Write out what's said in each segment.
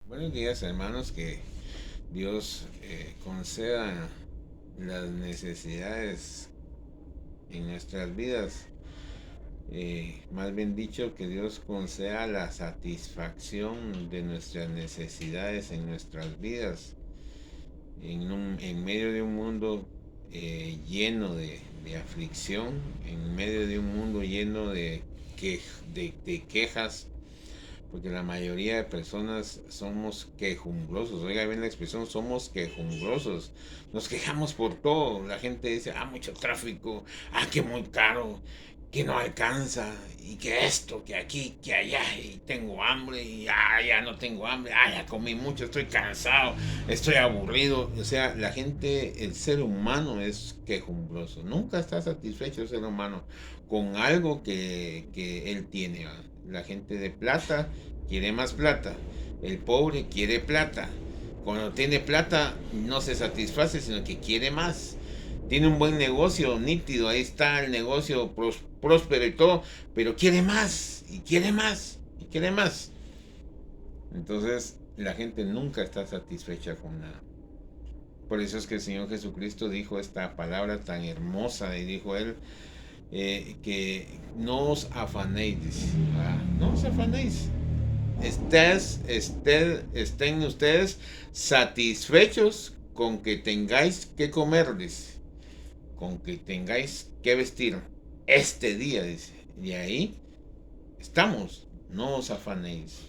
Buenos días, hermanos, que Dios conceda las necesidades en nuestras vidas. Más bien dicho, que Dios conceda la satisfacción de nuestras necesidades en nuestras vidas. En medio de un mundo lleno de aflicción, en medio de un mundo lleno de quejas, porque la mayoría de personas somos quejumbrosos. Oiga bien la expresión, somos quejumbrosos. Nos quejamos por todo. La gente dice, mucho tráfico, que muy caro, que no alcanza, y que esto, que aquí, que allá, y tengo hambre, y ya no tengo hambre, ya comí mucho, estoy cansado, estoy aburrido. O sea, la gente, el ser humano es quejumbroso. Nunca está satisfecho el ser humano con algo que él tiene. ¿Va? La gente de plata quiere más plata. El pobre quiere plata. Cuando tiene plata no se satisface, sino que quiere más. Tiene un buen negocio, nítido, ahí está el negocio próspero y todo, pero quiere más, y quiere más, y quiere más. Entonces la gente nunca está satisfecha con nada. Por eso es que el Señor Jesucristo dijo esta palabra tan hermosa y dijo él, que no os afanéis, dice, no os afanéis, estén ustedes satisfechos con que tengáis que comerles, con que tengáis que vestir este día, dice. Y ahí estamos, no os afanéis.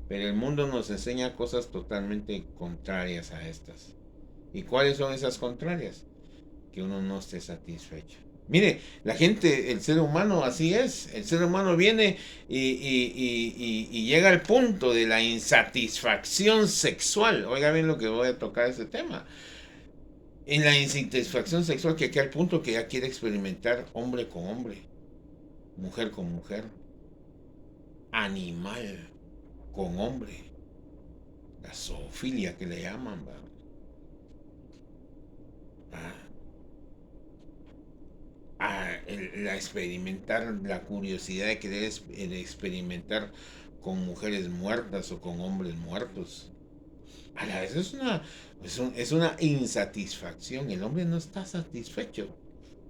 Pero el mundo nos enseña cosas totalmente contrarias a estas. ¿Y cuáles son esas contrarias? Que uno no esté satisfecho. Mire, la gente, el ser humano así es. El ser humano viene y llega al punto de la insatisfacción sexual. Oiga bien lo que voy a tocar ese tema. En la insatisfacción sexual que aquí al punto que ya quiere experimentar hombre con hombre, mujer con mujer, animal con hombre. La zoofilia que le llaman, ¿va? Ah, experimentar la curiosidad de querer experimentar con mujeres muertas o con hombres muertos. A la vez es una insatisfacción. El hombre no está satisfecho,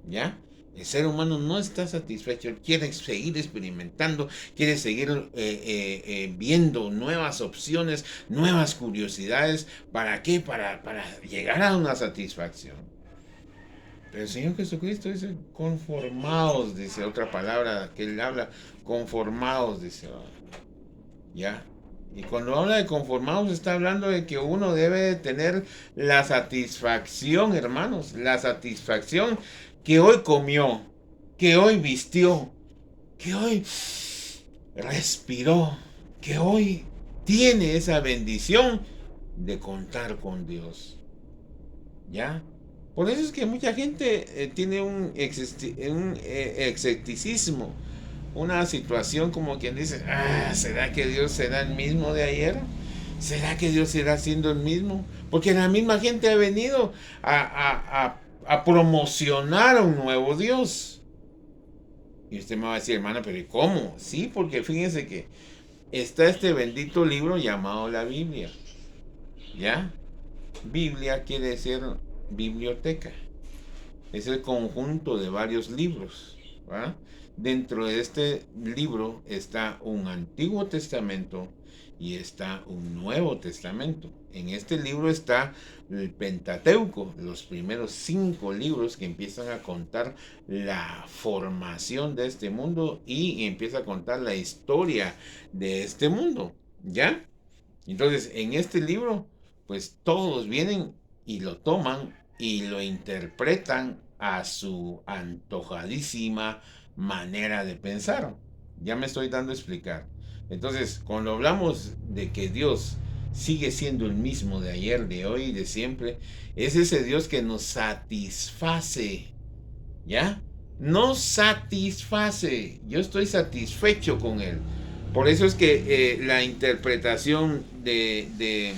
¿ya? El ser humano no está satisfecho, él quiere seguir experimentando, quiere seguir viendo nuevas opciones, nuevas curiosidades. ¿Para qué? Para llegar a una satisfacción. Pero el Señor Jesucristo dice, conformados, dice otra palabra que él habla, conformados, dice, ya. Y cuando habla de conformados está hablando de que uno debe tener la satisfacción, hermanos, la satisfacción que hoy comió, que hoy vistió, que hoy respiró, que hoy tiene esa bendición de contar con Dios. ¿Ya? Por eso es que mucha gente tiene un escepticismo, una situación como quien dice, ¿será que Dios será el mismo de ayer? ¿Será que Dios será siendo el mismo? Porque la misma gente ha venido a promocionar a un nuevo Dios. Y usted me va a decir, hermano, pero ¿y cómo? Sí, porque fíjense que está este bendito libro llamado la Biblia. ¿Ya? Biblia quiere decir biblioteca. Es el conjunto de varios libros. ¿Va? Dentro de este libro está un Antiguo Testamento y está un Nuevo Testamento. En este libro está el Pentateuco, los primeros 5 libros que empiezan a contar la formación de este mundo y empieza a contar la historia de este mundo. ¿Ya? Entonces, en este libro, pues todos vienen y lo toman y lo interpretan a su antojadísima manera de pensar. Ya me estoy dando a explicar. Entonces, cuando hablamos de que Dios sigue siendo el mismo de ayer, de hoy y de siempre, es ese Dios que nos satisface, ¿ya? Nos satisface. Yo estoy satisfecho con Él. Por eso es que la interpretación de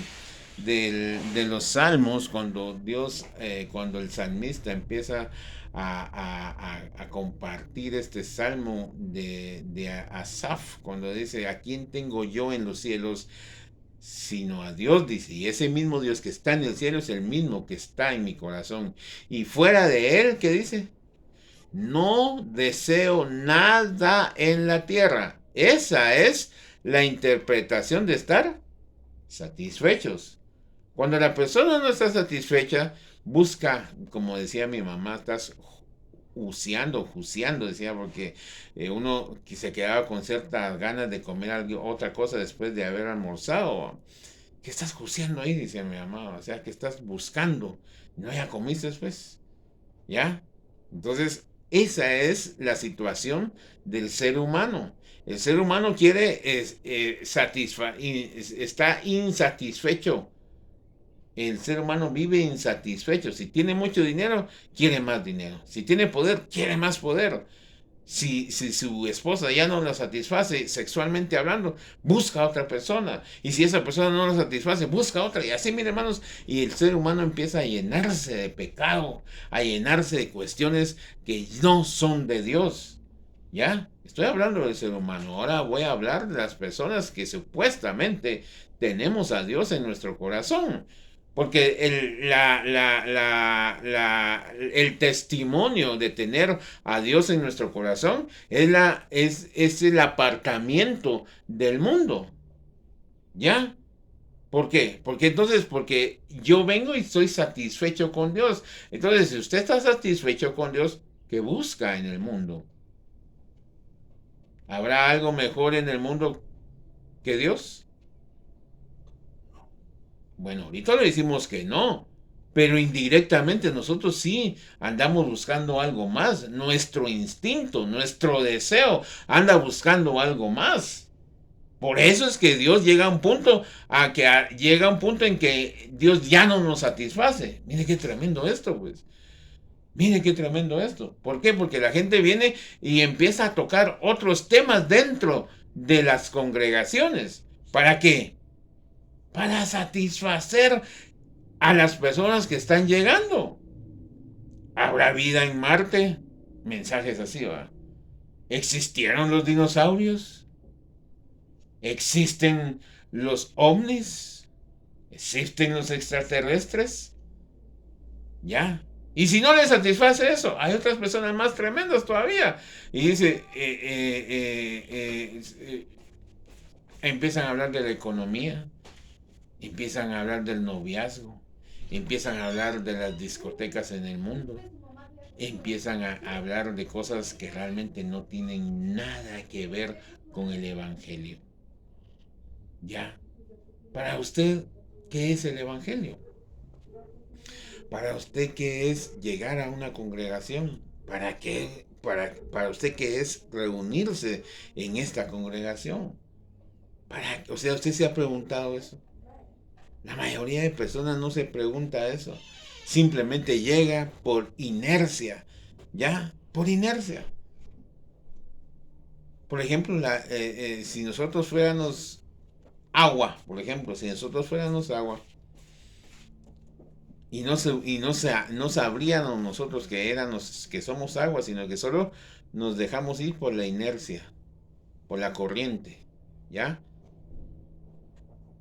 los salmos, cuando Dios, cuando el salmista empieza a compartir este salmo de Asaf, cuando dice, ¿a quién tengo yo en los cielos sino a Dios, dice, y ese mismo Dios que está en el cielo es el mismo que está en mi corazón. Y fuera de él, ¿qué dice? No deseo nada en la tierra. Esa es la interpretación de estar satisfechos. Cuando la persona no está satisfecha, busca, como decía mi mamá, estás juiciando, decía, porque uno que se quedaba con ciertas ganas de comer algo, otra cosa después de haber almorzado. ¿Qué estás juiciando ahí? Decía mi mamá. O sea, que estás buscando. No, ya comiste después. ¿Ya? Entonces, esa es la situación del ser humano. El ser humano quiere, está insatisfecho. El ser humano vive insatisfecho. Si tiene mucho dinero, quiere más dinero. Si tiene poder, quiere más poder. Si su esposa ya no la satisface sexualmente hablando, busca a otra persona. Y si esa persona no la satisface, busca a otra. Y así, miren, hermanos, y el ser humano empieza a llenarse de pecado, a llenarse de cuestiones que no son de Dios. ¿Ya? Estoy hablando del ser humano. Ahora voy a hablar de las personas que supuestamente tenemos a Dios en nuestro corazón. Porque el testimonio de tener a Dios en nuestro corazón es el apartamiento del mundo. ¿Ya? ¿Por qué? Porque yo vengo y estoy satisfecho con Dios. Entonces, si usted está satisfecho con Dios, ¿qué busca en el mundo? ¿Habrá algo mejor en el mundo que Dios? Bueno, ahorita le decimos que no, pero indirectamente nosotros sí andamos buscando algo más. Nuestro instinto, nuestro deseo anda buscando algo más. Por eso es que Dios llega a un punto llega a un punto en que Dios ya no nos satisface. Mire qué tremendo esto, pues. Mire qué tremendo esto. ¿Por qué? Porque la gente viene y empieza a tocar otros temas dentro de las congregaciones. ¿Para qué? Para satisfacer a las personas que están llegando. ¿Habrá vida en Marte? Mensajes así, ¿va? ¿Existieron los dinosaurios? ¿Existen los ovnis? ¿Existen los extraterrestres? Ya. Y si no le satisface eso, hay otras personas más tremendas todavía. Y dice, empiezan a hablar de la economía, empiezan a hablar del noviazgo, empiezan a hablar de las discotecas en el mundo, empiezan a hablar de cosas que realmente no tienen nada que ver con el Evangelio. Ya. Para usted, ¿qué es el Evangelio? Para usted, ¿qué es llegar a una congregación? ¿Para qué? Para usted, ¿qué es reunirse en esta congregación? O sea, ¿usted se ha preguntado eso? La mayoría de personas no se pregunta eso. Simplemente llega por inercia. ¿Ya? Por inercia. Por ejemplo, si nosotros fuéramos agua, por ejemplo, si nosotros fuéramos agua, y no sabríamos nosotros que somos agua, sino que solo nos dejamos ir por la inercia, por la corriente, ¿ya?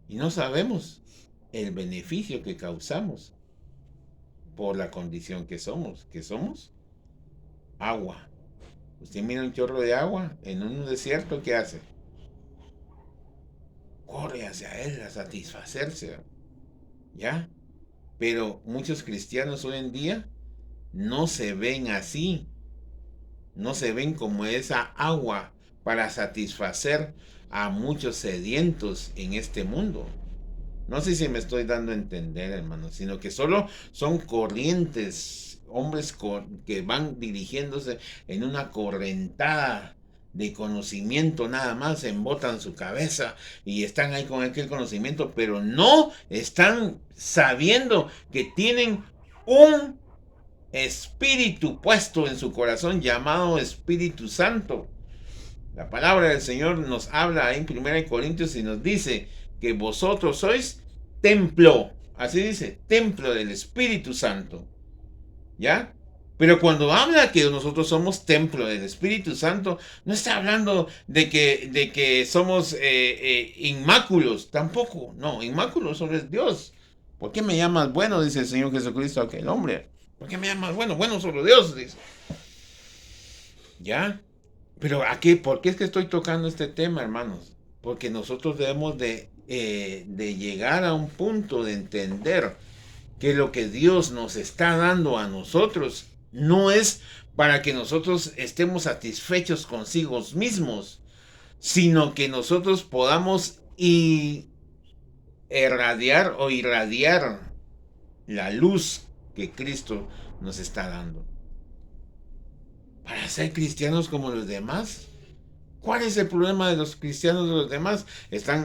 Y no sabemos el beneficio que causamos por la condición que somos agua. Usted mira un chorro de agua en un desierto, ¿qué hace? Corre hacia él a satisfacerse, ¿ya? Pero muchos cristianos hoy en día no se ven así, no se ven como esa agua para satisfacer a muchos sedientos en este mundo. No sé si me estoy dando a entender, hermano, sino que solo son corrientes, hombres que van dirigiéndose en una correntada de conocimiento nada más, embotan su cabeza y están ahí con aquel conocimiento, pero no están sabiendo que tienen un espíritu puesto en su corazón llamado Espíritu Santo. La palabra del Señor nos habla en 1 Corintios y nos dice que vosotros sois templo, así dice, templo del Espíritu Santo. ¿Ya? Pero cuando habla que nosotros somos templo del Espíritu Santo, no está hablando de que somos inmáculos, tampoco. No, inmáculos solo es Dios. ¿Por qué me llamas bueno? Dice el Señor Jesucristo a aquel hombre. ¿Por qué me llamas bueno? Bueno, solo Dios, dice. ¿Ya? Pero aquí, ¿por qué es que estoy tocando este tema, hermanos? Porque nosotros debemos de llegar a un punto de entender que lo que Dios nos está dando a nosotros no es para que nosotros estemos satisfechos consigo mismos, sino que nosotros podamos irradiar la luz que Cristo nos está dando. Para ser cristianos como los demás. ¿Cuál es el problema de los cristianos de los demás?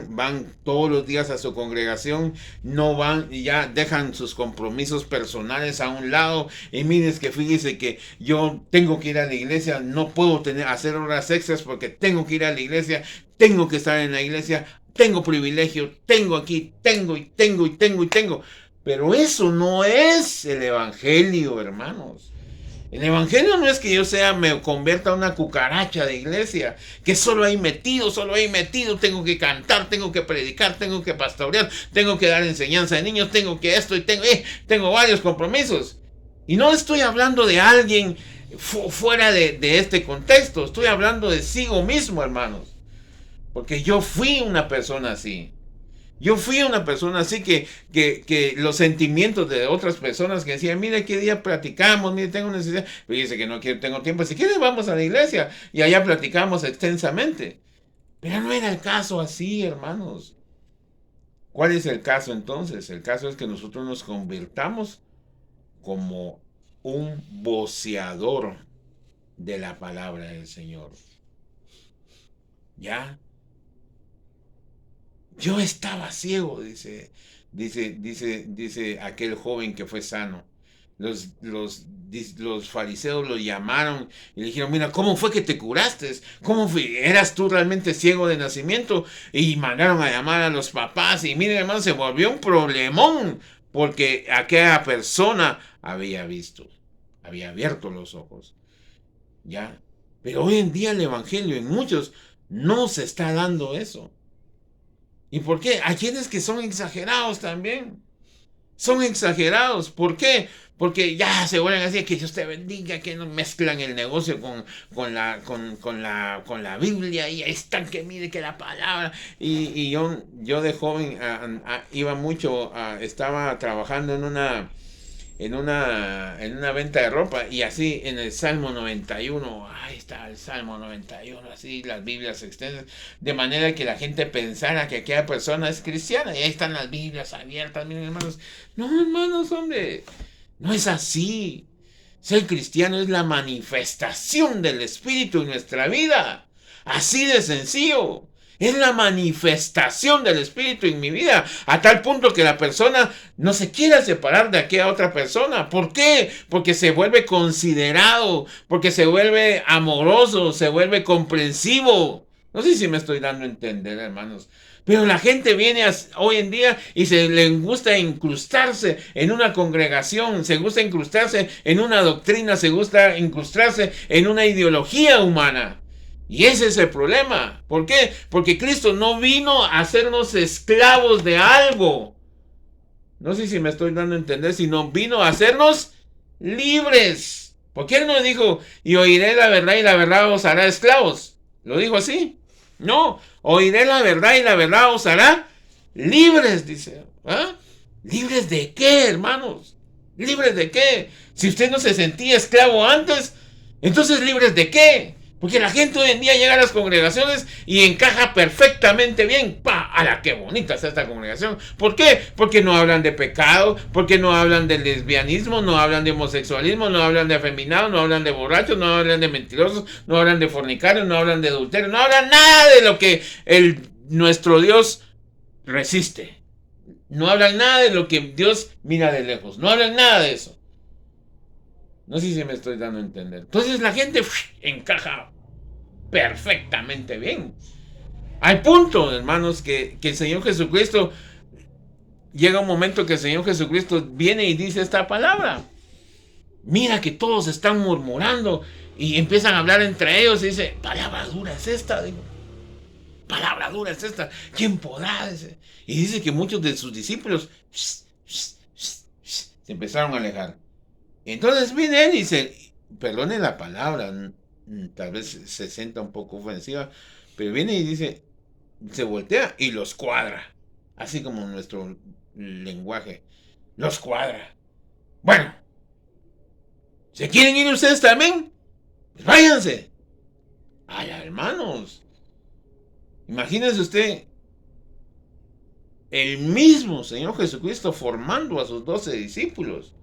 Van todos los días a su congregación, no van y ya dejan sus compromisos personales a un lado. Y miren, que fíjese que yo tengo que ir a la iglesia, no puedo hacer horas extras porque tengo que ir a la iglesia, tengo que estar en la iglesia, tengo privilegio, tengo aquí, tengo. Pero eso no es el evangelio, hermanos. El evangelio no es que yo me convierta a una cucaracha de iglesia, que solo ahí metido, tengo que cantar, tengo que predicar, tengo que pastorear, tengo que dar enseñanza de niños, tengo que esto y tengo varios compromisos. Y no estoy hablando de alguien fuera de este contexto, estoy hablando de sí mismo, hermanos. Porque yo fui una persona así. Yo fui una persona así que los sentimientos de otras personas que decían, mire qué día platicamos, mire tengo necesidad, pero dice que no tengo tiempo, si quiere vamos a la iglesia y allá platicamos extensamente. Pero no era el caso así, hermanos. ¿Cuál es el caso entonces? El caso es que nosotros nos convirtamos como un voceador de la palabra del Señor. ¿Ya? Yo estaba ciego, dice aquel joven que fue sano. Los fariseos lo llamaron y le dijeron, mira, ¿cómo fue que te curaste? ¿Cómo fue? ¿Eras tú realmente ciego de nacimiento? Y mandaron a llamar a los papás y miren, hermano, se volvió un problemón porque aquella persona había visto, había abierto los ojos. ¿Ya? Pero hoy en día el evangelio en muchos no se está dando eso. ¿Y por qué? Hay quienes que son exagerados también. Son exagerados. ¿Por qué? Porque ya se vuelven así, que Dios te bendiga, que no mezclan el negocio con la Biblia y ahí están que mire que la palabra. Y yo de joven iba mucho, estaba trabajando en una venta de ropa y así en el Salmo 91, ahí está el Salmo 91, así las Biblias extensas, de manera que la gente pensara que aquella persona es cristiana y ahí están las Biblias abiertas, miren hermanos. No, hermanos, hombre, no es así. Ser cristiano es la manifestación del Espíritu en nuestra vida, así de sencillo. Es la manifestación del Espíritu en mi vida, a tal punto que la persona no se quiera separar de aquella otra persona. ¿Por qué? Porque se vuelve considerado, porque se vuelve amoroso, se vuelve comprensivo. No sé si me estoy dando a entender, hermanos. Pero la gente viene hoy en día y le gusta incrustarse en una congregación, se gusta incrustarse en una doctrina, se gusta incrustarse en una ideología humana. Y ese es el problema. ¿Por qué? Porque Cristo no vino a hacernos esclavos de algo. No sé si me estoy dando a entender, sino vino a hacernos libres. Porque Él no dijo, y oiré la verdad y la verdad os hará esclavos. ¿Lo dijo así? No, oiré la verdad y la verdad os hará libres, dice. ¿Ah? ¿Libres de qué, hermanos? ¿Libres de qué? Si usted no se sentía esclavo antes, entonces ¿libres de qué? Porque la gente hoy en día llega a las congregaciones y encaja perfectamente bien. ¡Pah! ¡Hala, qué bonita está esta congregación! ¿Por qué? Porque no hablan de pecado, porque no hablan de lesbianismo, no hablan de homosexualismo, no hablan de afeminados, no hablan de borrachos, no hablan de mentirosos, no hablan de fornicarios, no hablan de adulterio, no hablan nada de lo que nuestro Dios resiste. No hablan nada de lo que Dios mira de lejos. No hablan nada de eso. No sé si me estoy dando a entender. Entonces la gente encaja perfectamente bien. Al punto, hermanos, que el Señor Jesucristo, llega un momento que el Señor Jesucristo viene y dice esta palabra. Mira que todos están murmurando y empiezan a hablar entre ellos y dice, palabra dura es esta, digo. Palabra dura es esta. ¿Quién podrá? Dice. Y dice que muchos de sus discípulos se empezaron a alejar. Entonces viene él y dice, perdone la palabra, tal vez se sienta un poco ofensiva, pero viene y dice, se voltea y los cuadra. Así como nuestro lenguaje. Los cuadra. Bueno, ¿se quieren ir ustedes también? Pues váyanse. Ay, hermanos. Imagínense usted el mismo Señor Jesucristo formando a sus 12 discípulos.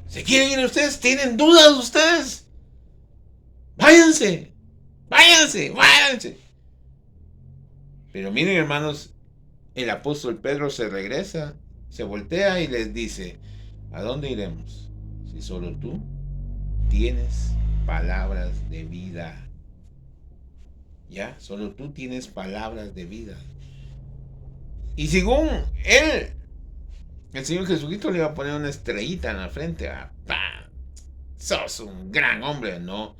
¿Se quieren ir ustedes? ¿Tienen dudas ustedes? Váyanse. Váyanse. Váyanse. Pero miren, hermanos, el apóstol Pedro se regresa, se voltea y les dice, ¿a dónde iremos? Si solo tú tienes palabras de vida. Ya, solo tú tienes palabras de vida. Y según él, el Señor Jesucristo le iba a poner una estrellita en la frente. ¡Pam! Sos un gran hombre. No,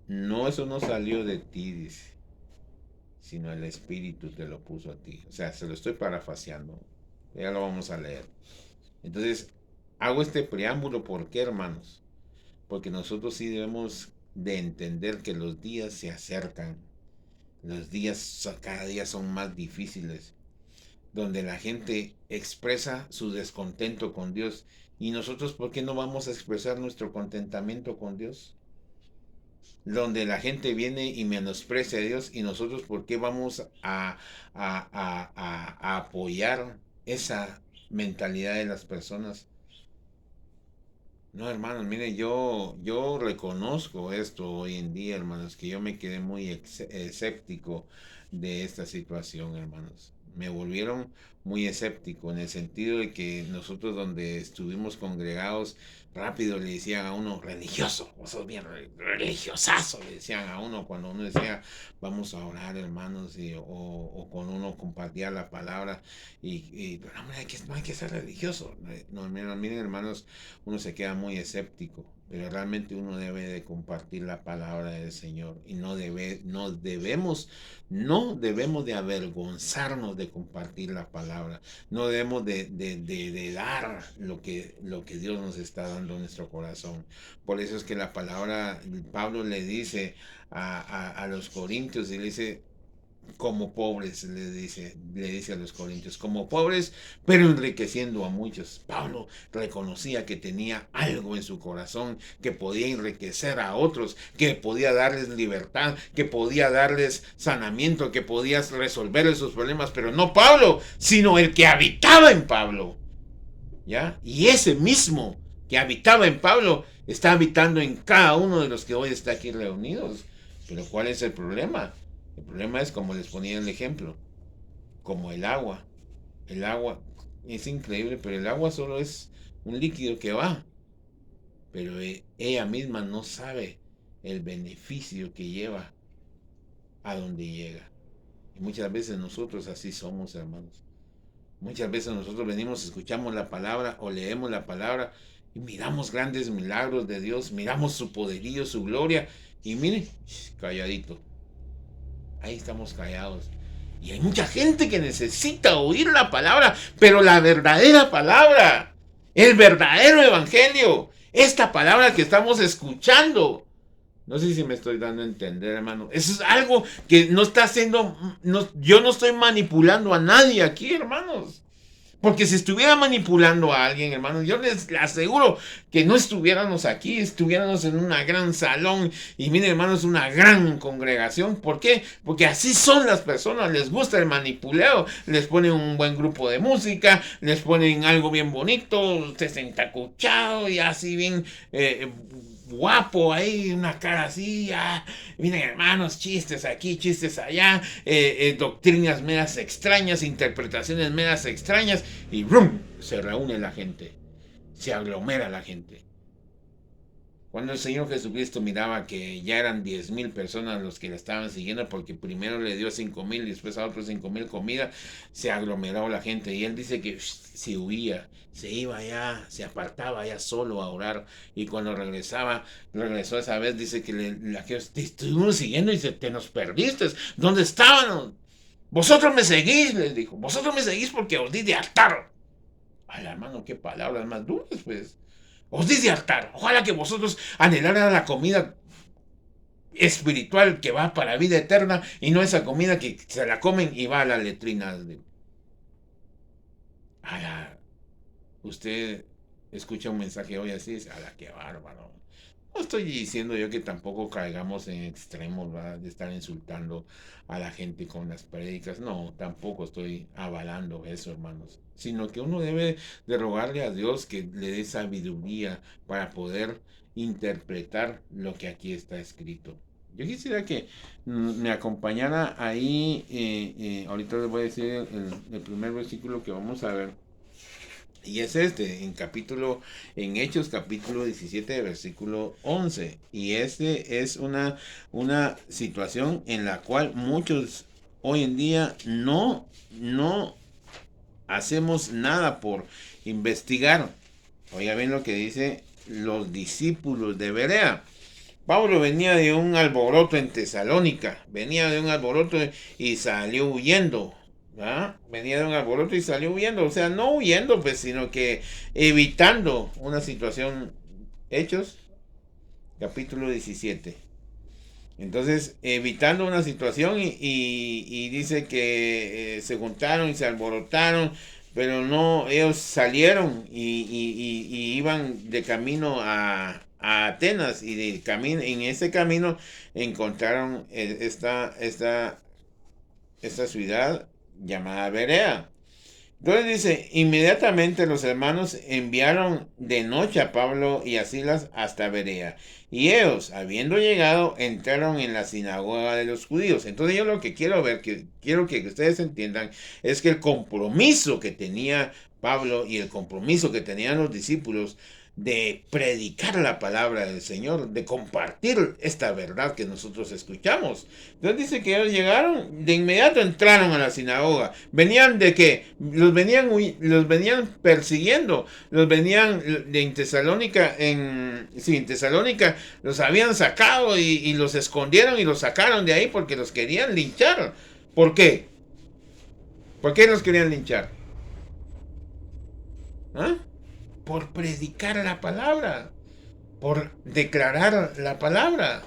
no, eso no salió de ti, dice, sino el Espíritu te lo puso a ti. O sea, se lo estoy parafaseando. Ya lo vamos a leer. Entonces, hago este preámbulo, ¿por qué, hermanos? Porque nosotros sí debemos de entender que los días se acercan. Los días cada día son más difíciles, donde la gente expresa su descontento con Dios. ¿Y nosotros por qué no vamos a expresar nuestro contentamiento con Dios? Donde la gente viene y menosprecia a Dios, y nosotros por qué vamos a apoyar esa mentalidad de las personas. No, hermanos, mire, yo reconozco esto hoy en día, hermanos, que yo me quedé muy escéptico de esta situación, hermanos. Me volvieron muy escéptico en el sentido de que nosotros donde estuvimos congregados, rápido le decían a uno, religioso, vos sos bien religiosazo, le decían a uno cuando uno decía, vamos a orar, hermanos, o con uno compartía la palabra, pero no, no hay que ser religioso. No, miren, hermanos, uno se queda muy escéptico, pero realmente uno debe de compartir la palabra del Señor y no debemos de avergonzarnos de compartir la palabra, no debemos de dar lo que Dios nos está dando en nuestro corazón. Por eso es que la palabra, Pablo le dice a los corintios, y le dice, como pobres, le dice a los corintios, como pobres, pero enriqueciendo a muchos. Pablo reconocía que tenía algo en su corazón que podía enriquecer a otros, que podía darles libertad, que podía darles sanamiento, que podía resolver sus problemas, pero no Pablo, sino el que habitaba en Pablo. ¿Ya? Y ese mismo que habitaba en Pablo está habitando en cada uno de los que hoy está aquí reunidos. Pero ¿cuál es el problema? El problema es, como les ponía el ejemplo, como el agua. El agua es increíble, pero el agua solo es un líquido que va. Pero ella misma no sabe el beneficio que lleva a donde llega. Y muchas veces nosotros así somos, hermanos. Muchas veces nosotros venimos, escuchamos la palabra o leemos la palabra y miramos grandes milagros de Dios, miramos su poderío, su gloria, y miren, calladito. Ahí estamos callados. Y hay mucha gente que necesita oír la palabra, pero la verdadera palabra, el verdadero evangelio, esta palabra que estamos escuchando. No sé si me estoy dando a entender, hermano. Eso es algo que no está haciendo, yo no estoy manipulando a nadie aquí, hermanos. Porque si estuviera manipulando a alguien, hermanos, yo les aseguro que no estuviéramos aquí, estuviéramos en un gran salón. Y miren, hermanos, una gran congregación. ¿Por qué? Porque así son las personas, les gusta el manipuleo. Les ponen un buen grupo de música, les ponen algo bien bonito, usted se entacuchado y así bien guapo ahí, una cara así, miren, hermanos, chistes aquí, chistes allá, doctrinas medias extrañas, interpretaciones medias extrañas, y ¡rum! Se reúne la gente, se aglomera la gente. Cuando el Señor Jesucristo miraba que ya eran 10,000 personas los que le estaban siguiendo, porque primero le dio 5,000 y después a otros 5,000 comida, se aglomeró la gente. Y él dice que se huía, se iba allá, se apartaba allá solo a orar. Y cuando regresó esa vez, dice que te estuvimos siguiendo y te nos perdiste. ¿Dónde estaban? Vosotros me seguís, les dijo. Vosotros me seguís porque os di de altar. Ay, hermano, qué palabras más duras, pues. Os di de altar. Ojalá que vosotros anhelaran la comida espiritual que va para vida eterna y no esa comida que se la comen y va a la letrina. Usted escucha un mensaje hoy así, dice, a la que bárbaro. No estoy diciendo yo que tampoco caigamos en extremos, ¿verdad? De estar insultando a la gente con las prédicas. No, tampoco estoy avalando eso, hermanos. Sino que uno debe de rogarle a Dios que le dé sabiduría para poder interpretar lo que aquí está escrito. Yo quisiera que me acompañara ahí, ahorita les voy a decir el primer versículo que vamos a ver. Y es en Hechos capítulo 17, versículo 11. Y este es una situación en la cual muchos hoy en día no hacemos nada por investigar. Oiga bien lo que dice los discípulos de Berea. Pablo venía de un alboroto en Tesalónica, venía de un alboroto y salió huyendo. ¿Ah? Venía de un alboroto y salió huyendo, o sea, no huyendo, pues, sino que evitando una situación. Hechos, capítulo 17. Entonces, evitando una situación y dice que se juntaron y se alborotaron, pero no, ellos salieron y iban de camino a Atenas y en ese camino encontraron esta ciudad llamada Berea. Entonces dice, inmediatamente los hermanos enviaron de noche a Pablo y a Silas hasta Berea. Y ellos, habiendo llegado, entraron en la sinagoga de los judíos. Entonces yo lo que quiero que ustedes entiendan, es que el compromiso que tenía Pablo y el compromiso que tenían los discípulos de predicar la palabra del Señor, de compartir esta verdad que nosotros escuchamos. Entonces dice que ellos llegaron, de inmediato entraron a la sinagoga. ¿Venían de qué? Los venían persiguiendo, los venían en Tesalónica, en Tesalónica los habían sacado y los escondieron y los sacaron de ahí porque los querían linchar. ¿Por qué? ¿Por qué los querían linchar? ¿Ah? Por predicar la palabra, por declarar la palabra,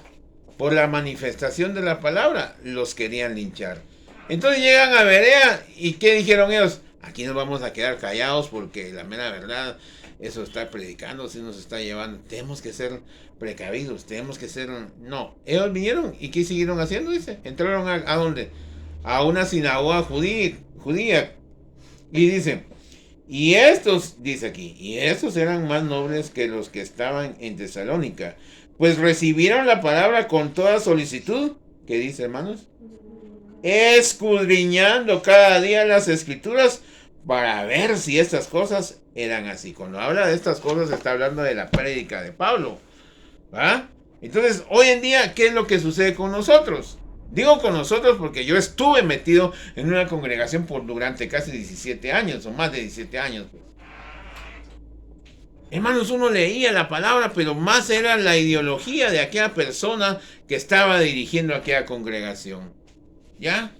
por la manifestación de la palabra, los querían linchar. Entonces llegan a Berea y ¿qué dijeron ellos? Aquí nos vamos a quedar callados porque la mera verdad, eso está predicando, si nos está llevando, tenemos que ser precavidos, tenemos que ser... No, ellos vinieron y ¿qué siguieron haciendo? Dice, entraron ¿a dónde? A una sinagoga judía y dicen... Y estos, dice aquí, y estos eran más nobles que los que estaban en Tesalónica, pues recibieron la palabra con toda solicitud. ¿Qué dice, hermanos? Escudriñando cada día las escrituras para ver si estas cosas eran así. Cuando habla de estas cosas está hablando de la prédica de Pablo, ¿va? Entonces, hoy en día, ¿qué es lo que sucede con nosotros? Digo con nosotros porque yo estuve metido en una congregación durante casi 17 años o más de 17 años. Pues. Hermanos, uno leía la palabra, pero más era la ideología de aquella persona que estaba dirigiendo aquella congregación. ¿Ya?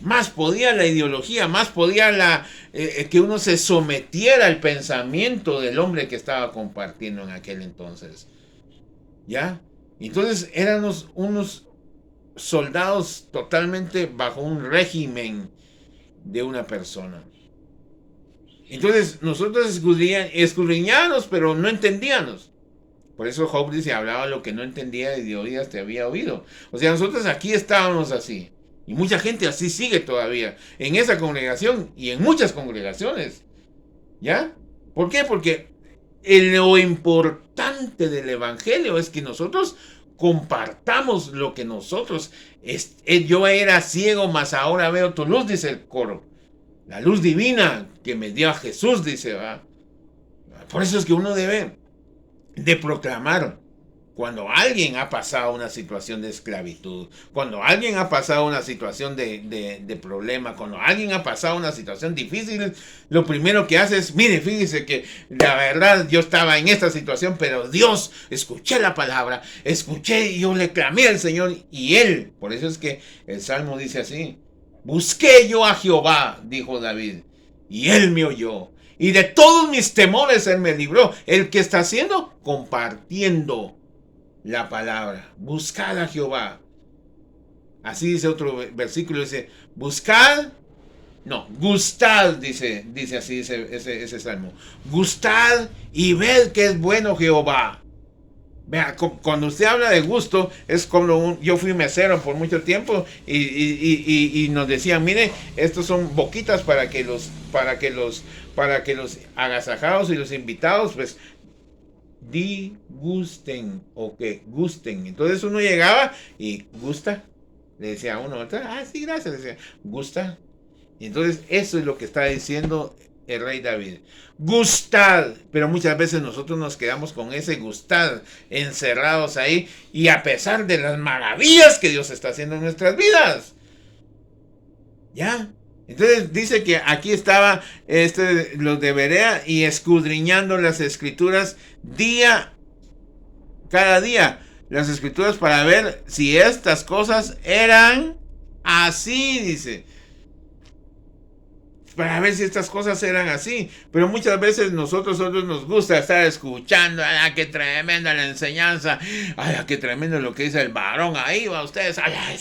Más podía la ideología, más podía que uno se sometiera al pensamiento del hombre que estaba compartiendo en aquel entonces. ¿Ya? Entonces éramos unos soldados totalmente bajo un régimen de una persona. Entonces nosotros escudriñábamos, pero no entendíamos. Por eso Job dice, hablaba lo que no entendía y de oídas te había oído. O sea, nosotros aquí estábamos así. Y mucha gente así sigue todavía. En esa congregación y en muchas congregaciones. ¿Ya? ¿Por qué? Porque lo importante del evangelio es que nosotros compartamos lo que nosotros... yo era ciego, mas ahora veo tu luz, dice el coro. La luz divina que me dio a Jesús, dice, ¿va? Por eso es que uno debe de proclamar Cuando alguien ha pasado una situación de esclavitud, cuando alguien ha pasado una situación de problema, cuando alguien ha pasado una situación difícil, lo primero que hace es, mire, fíjese que la verdad yo estaba en esta situación, pero Dios, escuché la palabra, escuché y yo le clamé al Señor y Él, por eso es que el Salmo dice así, busqué yo a Jehová, dijo David, y Él me oyó. Y de todos mis temores Él me libró. ¿El que está haciendo? Compartiendo la palabra. Buscad a Jehová. Así dice otro versículo, dice, buscad, no, gustad, dice así ese salmo. Gustad y ved que es bueno Jehová. Vea, cuando usted habla de gusto, es como yo fui mesero por mucho tiempo y nos decían, mire, estos son boquitas para que los agasajados y los invitados, pues, gusten o que gusten. Entonces uno llegaba y gusta, le decía a uno, sí, gracias, le decía, gusta. Y entonces eso es lo que está diciendo el rey David. Gustad, pero muchas veces nosotros nos quedamos con ese gustad, encerrados ahí, y a pesar de las maravillas que Dios está haciendo en nuestras vidas, entonces dice que aquí estaba los de Berea y escudriñando las escrituras cada día, las escrituras para ver si estas cosas eran así, dice. Para ver si estas cosas eran así. Pero muchas veces nosotros nos gusta estar escuchando. ¡Ay, qué tremenda la enseñanza! ¡Ay, qué tremendo lo que dice el varón! Ahí va ustedes. ¡Ay,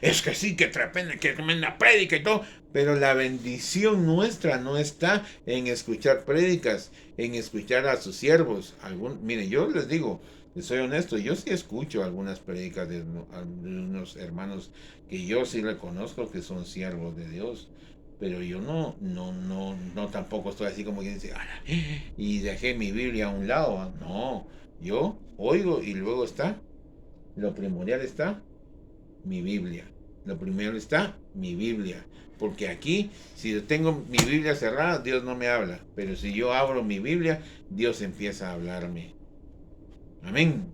es que sí, qué tremenda prédica y todo! Pero la bendición nuestra no está en escuchar prédicas, en escuchar a sus siervos. Miren, yo les digo, les soy honesto, yo sí escucho algunas prédicas de unos hermanos que yo sí reconozco que son siervos de Dios. Pero yo no tampoco estoy así como quien dice, y dejé mi Biblia a un lado. No, yo oigo y luego está, lo primordial está mi Biblia. Lo primero está mi Biblia. Porque aquí, si tengo mi Biblia cerrada, Dios no me habla. Pero si yo abro mi Biblia, Dios empieza a hablarme. Amén.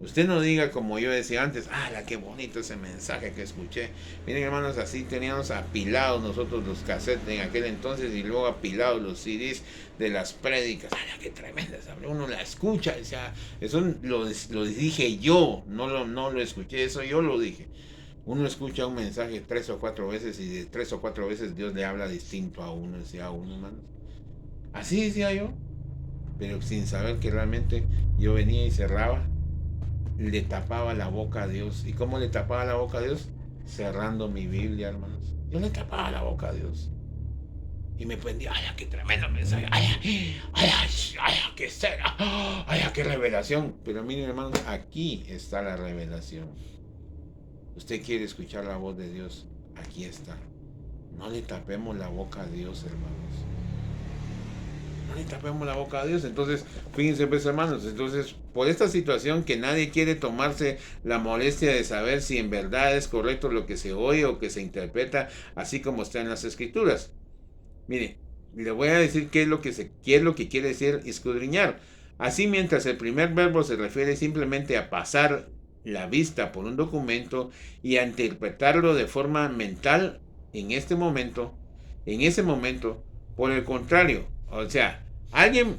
Usted no diga como yo decía antes, qué bonito ese mensaje que escuché. Miren, hermanos, así teníamos apilados nosotros los cassettes en aquel entonces y luego apilados los CDs de las prédicas. Qué tremenda, uno la escucha, o sea, eso lo dije yo, no lo escuché, eso yo lo dije. Uno escucha un mensaje 3 o 4 veces y de 3 o 4 veces Dios le habla distinto a uno, decía a uno, hermanos. Así decía yo, pero sin saber que realmente yo venía y cerraba, le tapaba la boca a Dios. ¿Y cómo le tapaba la boca a Dios? Cerrando mi Biblia, hermanos. Yo le tapaba la boca a Dios. Y me prendía, qué tremendo mensaje. Qué será. Qué revelación. Pero miren, hermanos, aquí está la revelación. Usted quiere escuchar la voz de Dios, aquí está. No le tapemos la boca a Dios, hermanos. No le tapemos la boca a Dios. Entonces, fíjense, pues, hermanos, entonces, por esta situación que nadie quiere tomarse la molestia de saber si en verdad es correcto lo que se oye o que se interpreta así como está en las escrituras. Mire, le voy a decir qué es lo que quiere decir escudriñar. Así, mientras el primer verbo se refiere simplemente a pasar la vista por un documento y a interpretarlo de forma mental en ese momento, por el contrario, o sea, alguien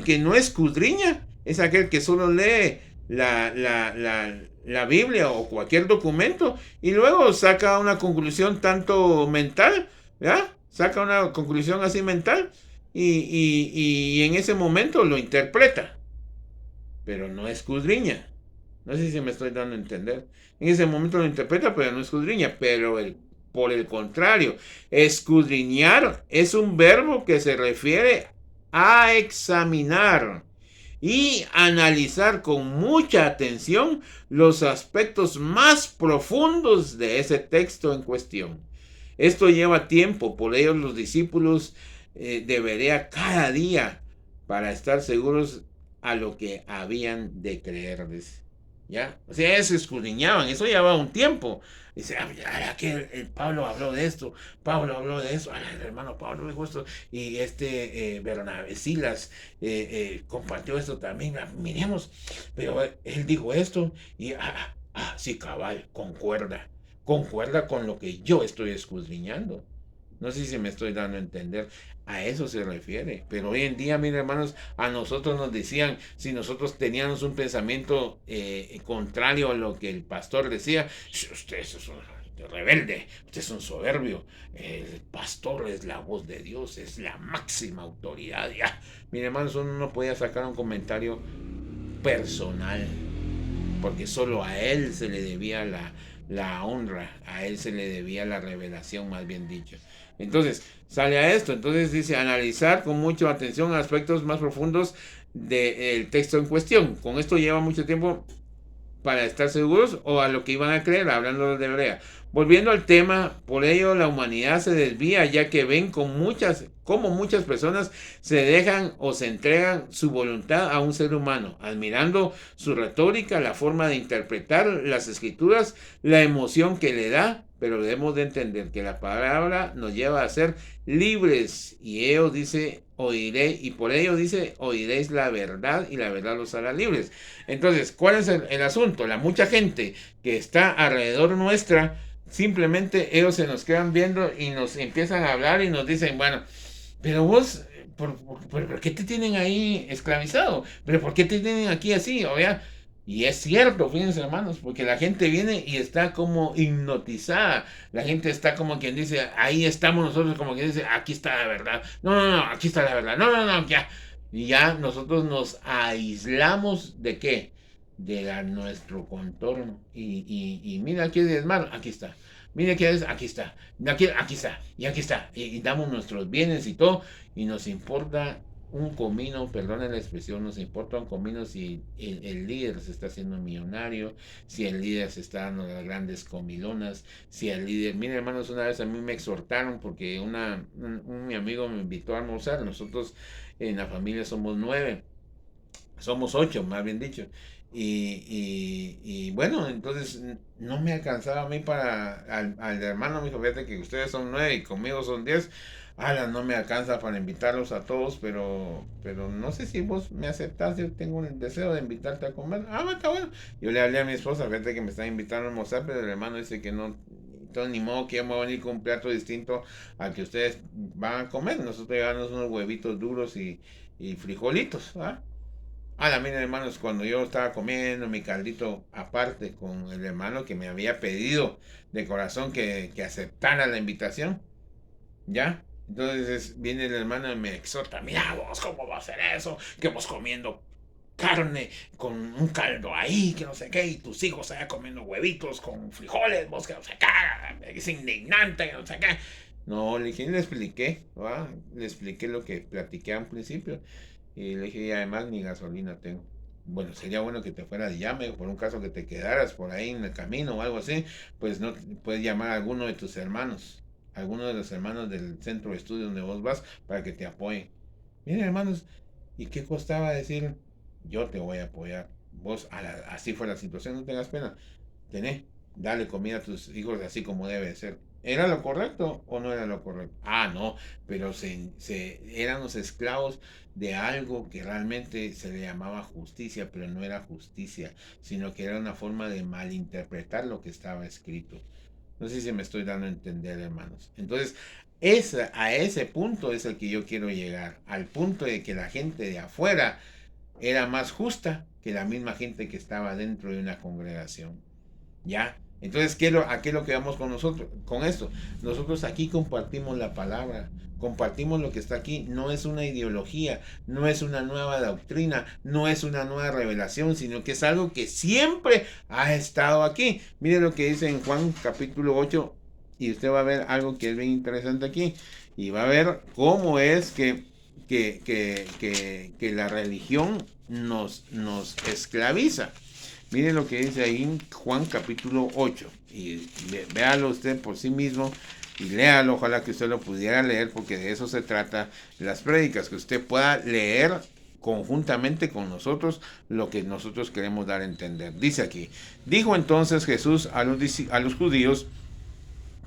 que no escudriña es aquel que solo lee la Biblia o cualquier documento y luego saca una conclusión tanto mental, ¿ya? Saca una conclusión así mental y en ese momento lo interpreta, pero no escudriña. No sé si me estoy dando a entender. En ese momento lo interpreta, pero no escudriña. Pero por el contrario, escudriñar es un verbo que se refiere a examinar y analizar con mucha atención los aspectos más profundos de ese texto en cuestión. Esto lleva tiempo, por ello los discípulos de Berea cada día para estar seguros a lo que habían de creerles. ¿ya? O sea, se escudriñaban, eso llevaba un tiempo. Dice, que el Pablo habló de esto, Pablo habló de eso, el hermano Pablo dijo esto, y Bernabé Silas compartió esto también, miremos, pero él dijo esto, y sí, cabal, concuerda con lo que yo estoy escudriñando. No sé si me estoy dando a entender. A eso se refiere. Pero hoy en día, mis hermanos, a nosotros nos decían, si nosotros teníamos un pensamiento contrario a lo que el pastor decía, usted es un rebelde, usted es un soberbio. El pastor es la voz de Dios, es la máxima autoridad. Ya, mis hermanos, uno no podía sacar un comentario personal, porque solo a él se le debía la honra, a él se le debía la revelación, más bien dicho. Entonces, sale a esto, entonces dice, analizar con mucha atención aspectos más profundos del texto en cuestión. Con esto lleva mucho tiempo para estar seguros o a lo que iban a creer, hablando de Hebrea. Volviendo al tema, por ello la humanidad se desvía, ya que ven como muchas personas se dejan o se entregan su voluntad a un ser humano, admirando su retórica, la forma de interpretar las escrituras, la emoción que le da, pero debemos de entender que la palabra nos lleva a ser libres, y ellos dice, oiré, y por ello dice, oiréis la verdad, y la verdad los hará libres. Entonces, ¿cuál es el asunto? La mucha gente que está alrededor nuestra, simplemente ellos se nos quedan viendo y nos empiezan a hablar y nos dicen, bueno, pero vos, ¿por qué te tienen ahí esclavizado? ¿Pero por qué te tienen aquí así? O ya, y es cierto, fíjense hermanos, porque la gente viene y está como hipnotizada. La gente está como quien dice, ahí estamos nosotros, como quien dice, aquí está la verdad. No, no, no, aquí está la verdad. No, no, no, ya. Y ya nosotros nos aislamos de qué? Nuestro contorno. Y mira, aquí es hermano, aquí está. Mira aquí es, aquí está. Aquí está. Y aquí está. Y damos nuestros bienes y todo. Y nos importa un comino, perdona la expresión, nos importa un comino si el líder se está haciendo millonario, si el líder se está dando las grandes comilonas, si el líder, mira hermanos, una vez a mí me exhortaron porque mi amigo me invitó a almorzar, nosotros en la familia somos 9, somos 8 más bien dicho, y bueno, entonces no me alcanzaba a mí al hermano, me dijo, fíjate que ustedes son 9 y conmigo son 10. No me alcanza para invitarlos a todos, pero no sé si vos me aceptás, yo tengo el deseo de invitarte a comer. Está bueno. Yo le hablé a mi esposa, fíjate que me están invitando a almorzar, pero el hermano dice que no, entonces ni modo que yo me voy a venir con un plato distinto al que ustedes van a comer. Nosotros llevamos unos huevitos duros y frijolitos, ¿ah? Mira, hermanos, cuando yo estaba comiendo mi caldito aparte con el hermano que me había pedido de corazón que aceptara la invitación, ¿ya? Entonces viene el hermano y me exhorta, mira vos, ¿cómo va a ser eso? Que vos comiendo carne con un caldo ahí, que no sé qué, y tus hijos allá comiendo huevitos con frijoles, vos que no sé qué, es indignante, que no sé qué. No, le dije, le expliqué, ¿va? Le expliqué lo que platiqué al principio. Y le dije, y además ni gasolina tengo. Bueno, sería bueno que te fueras ya, por un caso que te quedaras por ahí en el camino o algo así, pues no puedes llamar a alguno de tus hermanos, alguno de los hermanos del centro de estudio donde vos vas para que te apoyen. Miren, hermanos, ¿y qué costaba decir, yo te voy a apoyar? Vos, así fue la situación, no tengas pena. Tené, dale comida a tus hijos así como debe ser. ¿Era lo correcto o no era lo correcto? No, pero eran los esclavos de algo que realmente se le llamaba justicia, pero no era justicia, sino que era una forma de malinterpretar lo que estaba escrito. No sé si me estoy dando a entender, hermanos. Entonces, a ese punto es el que yo quiero llegar, al punto de que la gente de afuera era más justa que la misma gente que estaba dentro de una congregación. ¿Ya? Entonces, ¿a qué es lo que vamos con nosotros? Con esto. Nosotros aquí compartimos la palabra, compartimos lo que está aquí. No es una ideología, no es una nueva doctrina, no es una nueva revelación, sino que es algo que siempre ha estado aquí. Mire lo que dice en Juan capítulo 8 y usted va a ver algo que es bien interesante aquí. Y va a ver cómo es que la religión nos esclaviza. Miren lo que dice ahí en Juan capítulo 8. Y véalo usted por sí mismo y léalo. Ojalá que usted lo pudiera leer porque de eso se trata las prédicas. Que usted pueda leer conjuntamente con nosotros lo que nosotros queremos dar a entender. Dice aquí, dijo entonces Jesús a los judíos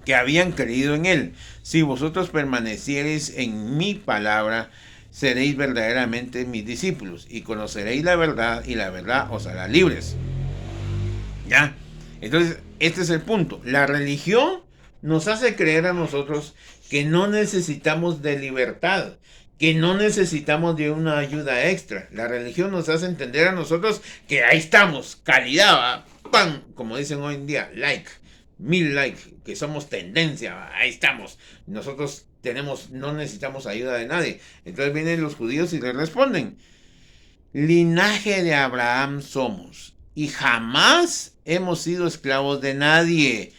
que habían creído en él: si vosotros permaneciereis en mi palabra, seréis verdaderamente mis discípulos, y conoceréis la verdad, y la verdad os hará libres. ¿Ya? Entonces, este es el punto. La religión nos hace creer a nosotros que no necesitamos de libertad, que no necesitamos de una ayuda extra. La religión nos hace entender a nosotros que ahí estamos, calidad, ¡pam! Como dicen hoy en día, like, 1000 likes, que somos tendencia, ahí estamos. Nosotros no necesitamos ayuda de nadie. Entonces vienen los judíos y les responden: linaje de Abraham somos, y jamás hemos sido esclavos de nadie.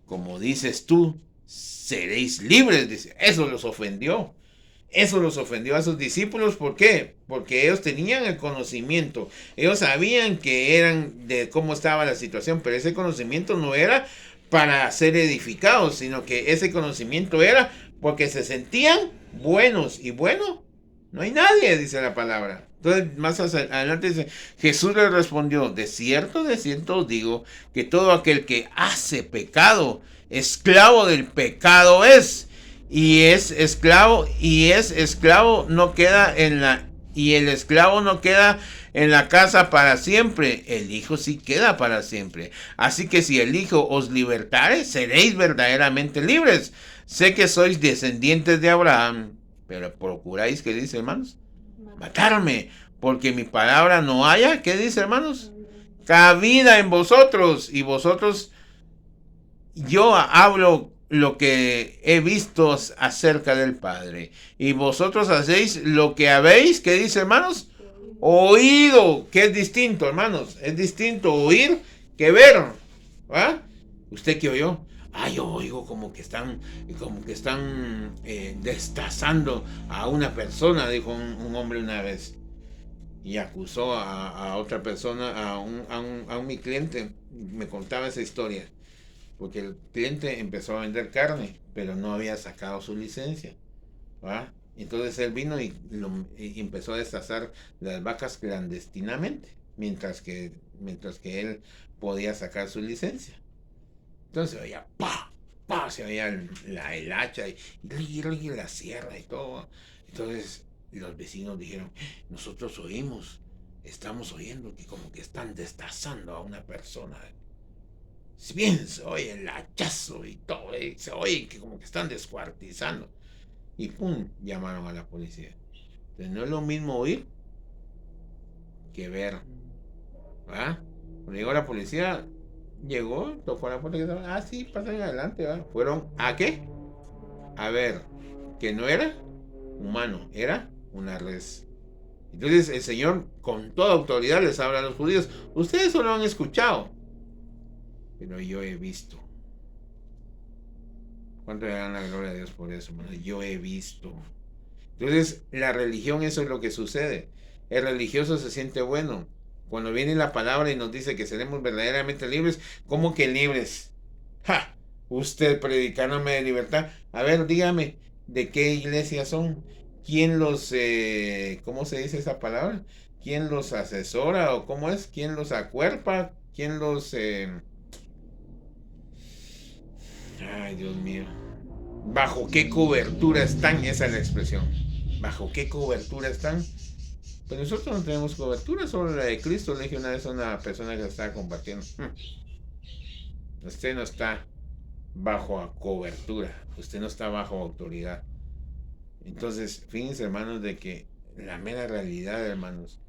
Como dices tú, seréis libres. Dice. Eso los ofendió. Eso los ofendió a sus discípulos. ¿Por qué? Porque ellos tenían el conocimiento. Ellos sabían que eran de cómo estaba la situación, pero ese conocimiento no era para ser edificados, sino que ese conocimiento era porque se sentían buenos. Y bueno, no hay nadie, dice la palabra. Entonces, más adelante dice, Jesús le respondió: de cierto os digo, que todo aquel que hace pecado, esclavo del pecado es. Y el esclavo no queda en la casa para siempre. El Hijo sí queda para siempre. Así que si el Hijo os libertare, seréis verdaderamente libres. Sé que sois descendientes de Abraham, pero procuráis, ¿qué dice, hermanos? Matarme, porque mi palabra no haya, ¿qué dice, hermanos? Cabida en vosotros. Y vosotros, yo hablo lo que he visto acerca del Padre, y vosotros hacéis lo que habéis, ¿qué dice, hermanos? Oído, que es distinto, hermanos. Es distinto oír que ver. ¿Ah? ¿Usted qué oyó? Yo oigo como que están destazando a una persona, dijo un hombre una vez. Y acusó a otra persona, a mi cliente. Me contaba esa historia. Porque el cliente empezó a vender carne, pero no había sacado su licencia. ¿Va? Entonces él vino y empezó a destazar las vacas clandestinamente, mientras que él podía sacar su licencia. Entonces se oía se oía el hacha y la sierra y todo. Entonces los vecinos dijeron: nosotros estamos oyendo que como que están destazando a una persona. Si bien se oye el hachazo y todo, se oye que como que están descuartizando. Y ¡pum! Llamaron a la policía. Entonces no es lo mismo oír que ver. ¿Ah? Cuando llegó la policía, tocó la puerta y dijo: sí, pasen adelante. ¿Va? Fueron ¿a qué? A ver, que no era humano, era una res. Entonces el Señor con toda autoridad les habla a los judíos: ustedes solo han escuchado, pero yo he visto. ¿Cuánto le dan la gloria a Dios por eso, hermano? Yo he visto. Entonces, la religión, eso es lo que sucede. El religioso se siente bueno. Cuando viene la palabra y nos dice que seremos verdaderamente libres, ¿cómo que libres? ¡Ja! Usted predicándome de libertad. A ver, dígame, ¿de qué iglesia son? ¿Quién los, cómo se dice esa palabra? ¿Quién los asesora o cómo es? ¿Quién los acuerpa? ¿Quién los... Ay, Dios mío. ¿Bajo qué cobertura están? Esa es la expresión. ¿Bajo qué cobertura están? Pues nosotros no tenemos cobertura, solo la de Cristo. Le dije una vez a una persona que la estaba compartiendo: usted no está bajo cobertura, usted no está bajo autoridad. Entonces, fíjense, hermanos, de que la mera realidad, hermanos,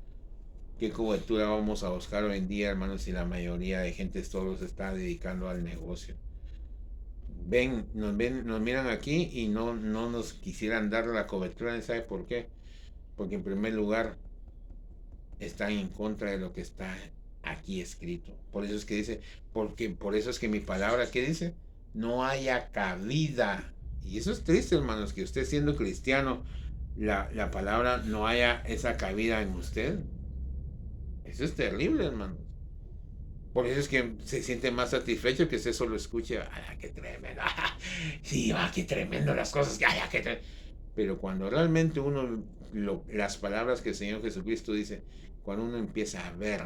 ¿qué cobertura vamos a buscar hoy en día, hermanos, si la mayoría de gente solo se está dedicando al negocio? Nos miran aquí y no nos quisieran dar la cobertura. ¿Sabe por qué? Porque en primer lugar están en contra de lo que está aquí escrito. Por eso es que dice, por eso es que mi palabra, ¿qué dice? No haya cabida. Y eso es triste, hermanos, que usted siendo cristiano, la palabra no haya esa cabida en usted. Eso es terrible, hermanos. Por eso es que se siente más satisfecho que usted solo escuche: ¡qué tremendo! Sí, qué tremendo las cosas. ¡Qué tremendo! Pero cuando realmente uno, las palabras que el Señor Jesucristo dice, cuando uno empieza a ver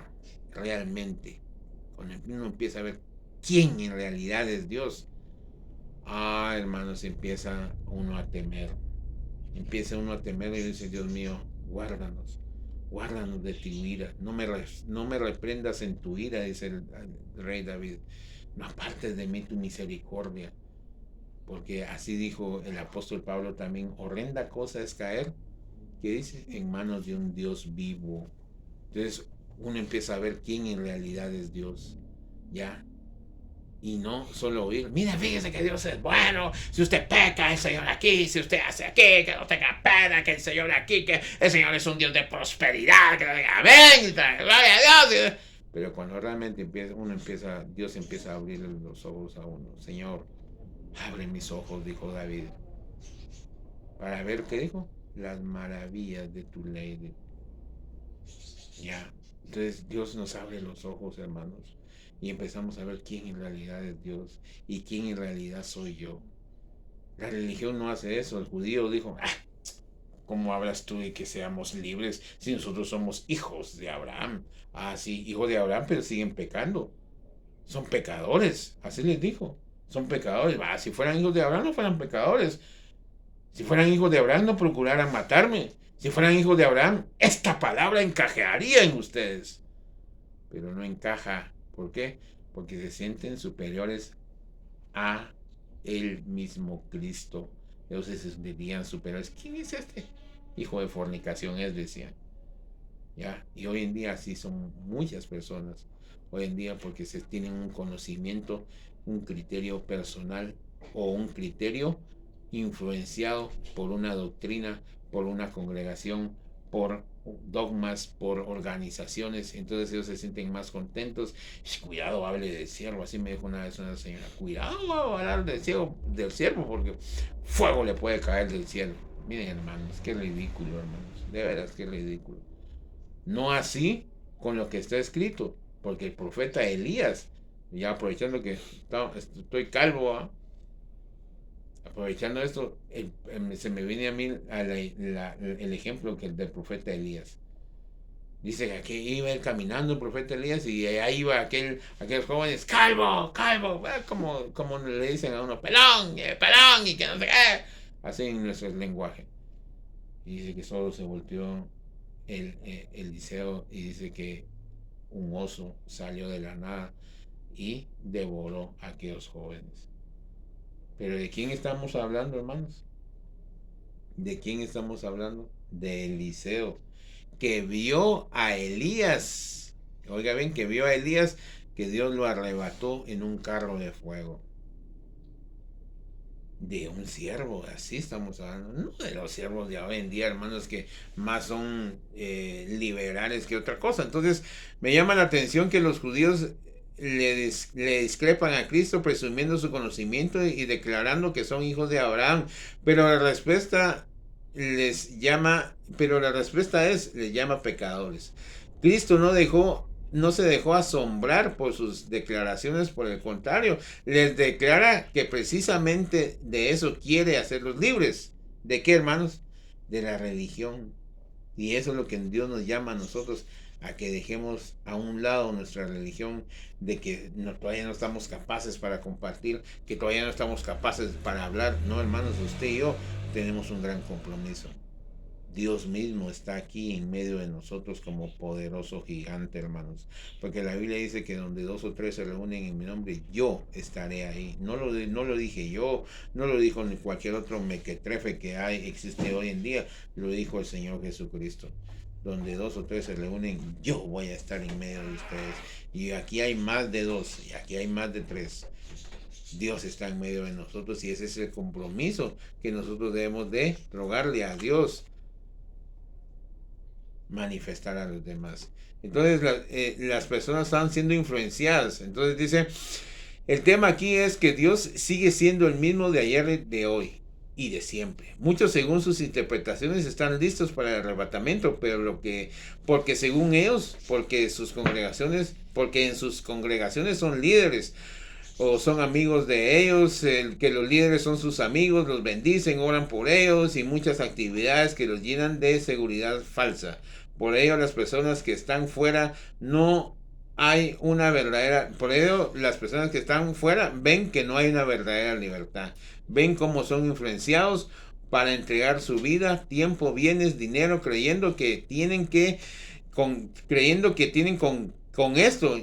realmente, cuando uno empieza a ver quién en realidad es Dios, hermanos, empieza uno a temer. Empieza uno a temer y dice, Dios mío, guárdanos, guárdanos de tu ira. No me reprendas en tu ira, dice el rey David. No apartes de mí tu misericordia. Porque así dijo el apóstol Pablo también, horrenda cosa es caer, ¿qué dice? En manos de un Dios vivo. Entonces uno empieza a ver quién en realidad es Dios, ¿ya? Y no solo oír, mira, fíjese que Dios es bueno, si usted peca, el Señor aquí, si usted hace aquí, que no tenga pena, que el Señor aquí, que el Señor es un Dios de prosperidad, que diga amén, gloria a Dios. Pero cuando realmente Dios empieza a abrir los ojos a uno, Señor, abre mis ojos, dijo David, para ver, ¿qué dijo? Las maravillas de tu ley. Ya, entonces Dios nos abre los ojos, hermanos, y empezamos a ver quién en realidad es Dios y quién en realidad soy yo. La religión no hace eso. El judío dijo, ¿cómo hablas tú de que seamos libres si nosotros somos hijos de Abraham? Sí, hijos de Abraham, pero siguen pecando. Son pecadores, así les dijo. Son pecadores. Si fueran hijos de Abraham, no fueran pecadores. Si fueran hijos de Abraham, no procuraran matarme. Si fueran hijos de Abraham, esta palabra encajaría en ustedes. Pero no encaja. ¿Por qué? Porque se sienten superiores a el mismo Cristo. Entonces se sentirían superiores. ¿Quién es este? Hijo de fornicación es, decían. ¿Ya? Y hoy en día así son muchas personas. Hoy en día porque se tienen un conocimiento, un criterio personal o un criterio influenciado por una doctrina, por una congregación, por dogmas, por organizaciones. Entonces ellos se sienten más contentos. Cuidado, hable del siervo, así me dijo una vez una señora, cuidado a hablar del siervo porque fuego le puede caer del cielo. Miren, hermanos, qué ridículo, hermanos, de veras qué ridículo. No así con lo que está escrito, porque el profeta Elías, ya aprovechando que estoy calvo, aprovechando esto, se me viene a mí el ejemplo del profeta Elías. Dice que aquí iba él caminando el profeta Elías y ahí iba aquellos jóvenes, calvo, como le dicen a uno, pelón, y que no sé qué, así en nuestro lenguaje. Y dice que solo se volteó Eliseo y dice que un oso salió de la nada y devoró a aquellos jóvenes. Pero ¿de quién estamos hablando, hermanos? ¿De quién estamos hablando? De Eliseo, que vio a Elías. Oiga bien, que vio a Elías, que Dios lo arrebató en un carro de fuego. De un siervo, así estamos hablando, no de los siervos de hoy en día, hermanos, que más son liberales que otra cosa. Entonces me llama la atención que los judíos le discrepan a Cristo presumiendo su conocimiento y declarando que son hijos de Abraham, pero la respuesta les llama pecadores. Cristo no se dejó asombrar por sus declaraciones, por el contrario, les declara que precisamente de eso quiere hacerlos libres. ¿De qué, hermanos? De la religión. Y eso es lo que Dios nos llama a nosotros, a que dejemos a un lado nuestra religión, de que todavía no estamos capaces para compartir, que todavía no estamos capaces para hablar. No, hermanos, usted y yo tenemos un gran compromiso. Dios mismo está aquí en medio de nosotros como poderoso gigante, hermanos. Porque la Biblia dice que donde 2 o 3 se reúnen en mi nombre, yo estaré ahí. No lo dije yo, no lo dijo ni cualquier otro mequetrefe que existe hoy en día. Lo dijo el Señor Jesucristo. Donde 2 o 3 se reúnen, yo voy a estar en medio de ustedes. Y aquí hay más de 2, y aquí hay más de 3. Dios está en medio de nosotros y ese es el compromiso que nosotros debemos de rogarle a Dios, manifestar a los demás. Entonces las personas están siendo influenciadas. Entonces dice, el tema aquí es que Dios sigue siendo el mismo de ayer, de hoy y de siempre. Muchos, según sus interpretaciones, están listos para el arrebatamiento, pero porque según ellos, porque en sus congregaciones son líderes o son amigos de ellos, que los líderes son sus amigos, los bendicen, oran por ellos y muchas actividades que los llenan de seguridad falsa. Por ello las personas que están fuera no hay una verdadera, por ello las personas que están fuera ven que no hay una verdadera libertad, ven cómo son influenciados para entregar su vida, tiempo, bienes, dinero, creyendo que tienen con esto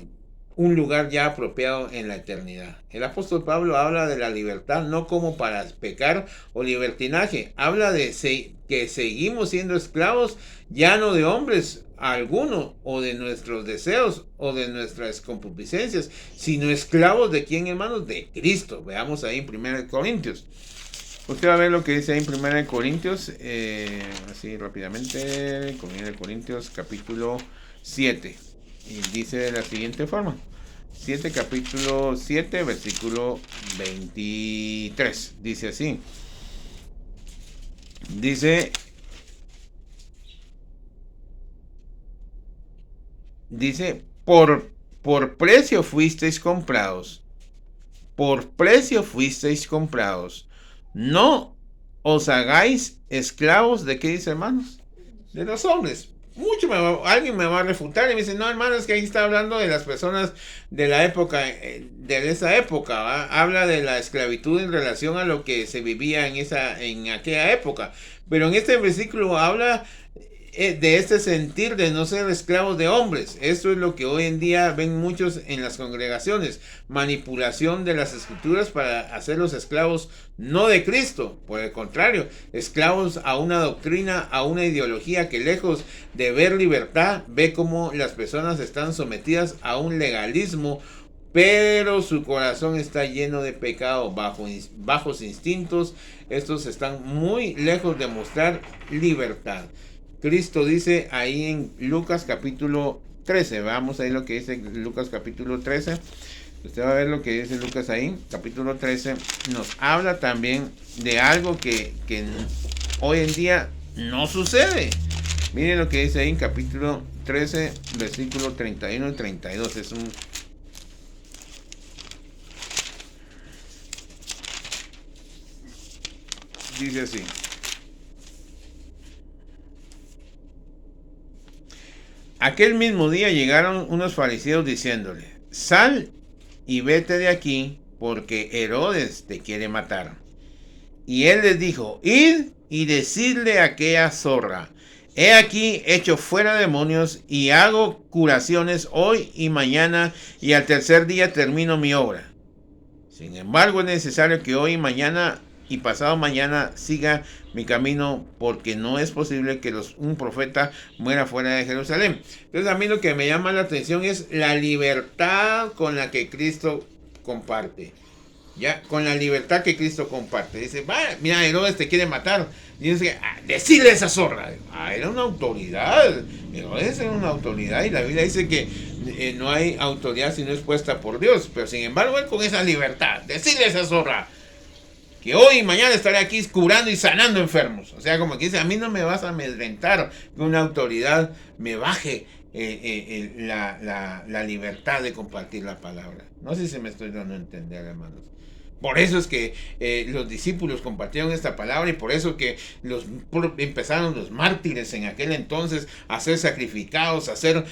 un lugar ya apropiado en la eternidad. El apóstol Pablo habla de la libertad no como para pecar o libertinaje, habla de que seguimos siendo esclavos ya no de hombres alguno o de nuestros deseos o de nuestras concupiscencias, sino esclavos de quién, hermanos, de Cristo. Veamos ahí en 1 Corintios. Usted va a ver lo que dice ahí en 1 Corintios, así rápidamente, 1 Corintios capítulo 7. Y dice de la siguiente forma. Capítulo 7, versículo 23. Dice así. Dice, por precio fuisteis comprados. Por precio fuisteis comprados. No os hagáis esclavos de qué dice, hermanos, de los hombres. Alguien me va a refutar y me dice, no, hermano, es que ahí está hablando de las personas de la época, de esa época, ¿va? Habla de la esclavitud en relación a lo que se vivía en aquella época, pero en este versículo habla de este sentir de no ser esclavos de hombres. Esto es lo que hoy en día ven muchos en las congregaciones, manipulación de las escrituras para hacerlos esclavos no de Cristo, por el contrario, esclavos a una doctrina, a una ideología que lejos de ver libertad, ve cómo las personas están sometidas a un legalismo, pero su corazón está lleno de pecado, bajos instintos. Estos están muy lejos de mostrar libertad. Cristo dice ahí en Lucas capítulo 13, vamos a ver lo que dice Lucas capítulo 13, usted va a ver lo que dice Lucas ahí, capítulo 13, nos habla también de algo que hoy en día no sucede. Miren lo que dice ahí en capítulo 13, versículo 31 y 32, dice así. Aquel mismo día llegaron unos fariseos diciéndole, sal y vete de aquí, porque Herodes te quiere matar. Y él les dijo, id y decidle a aquella zorra, he aquí echo fuera demonios y hago curaciones hoy y mañana, y al tercer día termino mi obra. Sin embargo, es necesario que hoy y mañana y pasado mañana siga mi camino, porque no es posible que un profeta muera fuera de Jerusalén. Entonces a mí lo que me llama la atención es la libertad con la que Cristo comparte. Ya, con la libertad que Cristo comparte. Dice, mira, Herodes te quiere matar. Y dice, decirle a esa zorra. Era una autoridad. Herodes era una autoridad. Y la Biblia dice que no hay autoridad si no es puesta por Dios. Pero sin embargo, él con esa libertad, decirle a esa zorra que hoy y mañana estaré aquí curando y sanando enfermos. O sea, como que dice, a mí no me vas a amedrentar que una autoridad me baje la libertad de compartir la palabra. No sé si me estoy dando a entender, hermanos. Por eso es que los discípulos compartieron esta palabra, y por eso que empezaron los mártires en aquel entonces a ser sacrificados, a ser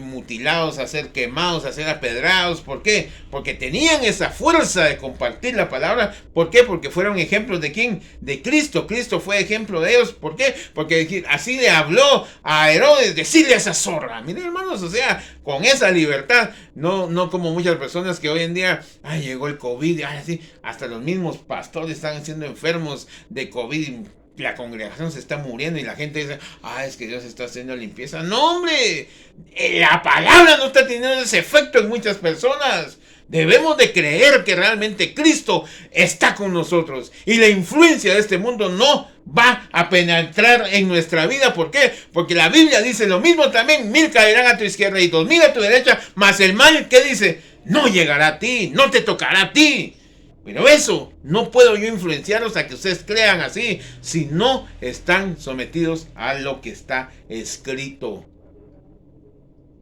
mutilados, a ser quemados, a ser apedrados. ¿Por qué? Porque tenían esa fuerza de compartir la palabra. ¿Por qué? Porque fueron ejemplos de ¿quién? De Cristo. Cristo fue ejemplo de ellos. ¿Por qué? Porque así le habló a Herodes, decirle a esa zorra. Miren, hermanos, o sea, con esa libertad, no como muchas personas que hoy en día, llegó el COVID, así, hasta los mismos pastores están siendo enfermos de COVID, la congregación se está muriendo y la gente dice, es que Dios está haciendo limpieza. No, hombre, la palabra no está teniendo ese efecto en muchas personas. Debemos de creer que realmente Cristo está con nosotros y la influencia de este mundo no va a penetrar en nuestra vida. ¿Por qué? Porque la Biblia dice lo mismo también: 1000 caerán a tu izquierda y 2000 a tu derecha, mas el mal, ¿qué dice? No llegará a ti, no te tocará a ti. Pero eso no puedo yo influenciarlos a que ustedes crean así si no están sometidos a lo que está escrito.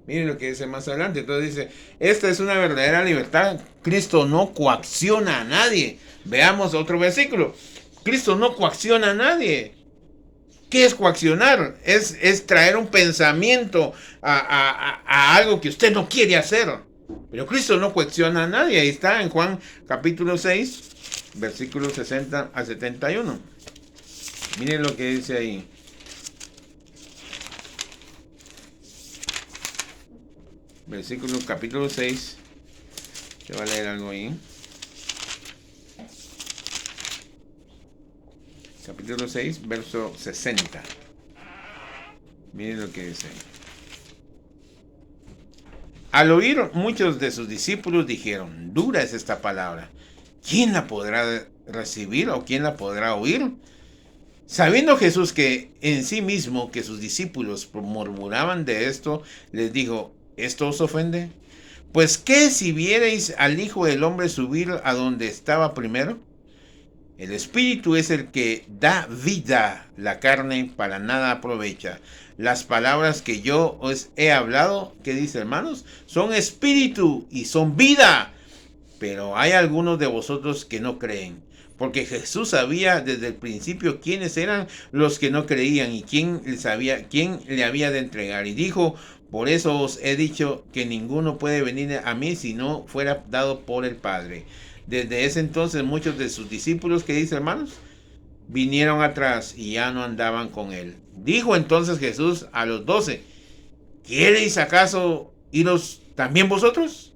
Miren lo que dice más adelante. Entonces dice, esta es una verdadera libertad. Cristo no coacciona a nadie. Veamos otro versículo. Cristo no coacciona a nadie. ¿Qué es coaccionar? Es traer un pensamiento a algo que usted no quiere hacer. Pero Cristo no coacciona a nadie. Ahí está en Juan capítulo 6, versículos 60 a 71. Miren lo que dice ahí. Versículo capítulo 6. Se va a leer algo ahí. Capítulo 6, verso 60. Miren lo que dice. Al oír, muchos de sus discípulos dijeron, dura es esta palabra. ¿Quién la podrá recibir o quién la podrá oír? Sabiendo Jesús que en sí mismo que sus discípulos murmuraban de esto, les dijo, ¿esto os ofende? Pues ¿qué si vierais al Hijo del Hombre subir a donde estaba primero? El Espíritu es el que da vida, la carne para nada aprovecha. Las palabras que yo os he hablado, ¿qué dice, hermanos? Son espíritu y son vida. Pero hay algunos de vosotros que no creen. Porque Jesús sabía desde el principio quiénes eran los que no creían y quién le había de entregar. Y dijo, por eso os he dicho que ninguno puede venir a mí si no fuera dado por el Padre. Desde ese entonces muchos de sus discípulos, ¿qué dice, hermanos? Vinieron atrás y ya no andaban con él. Dijo entonces Jesús a los 12, ¿queréis acaso iros también vosotros?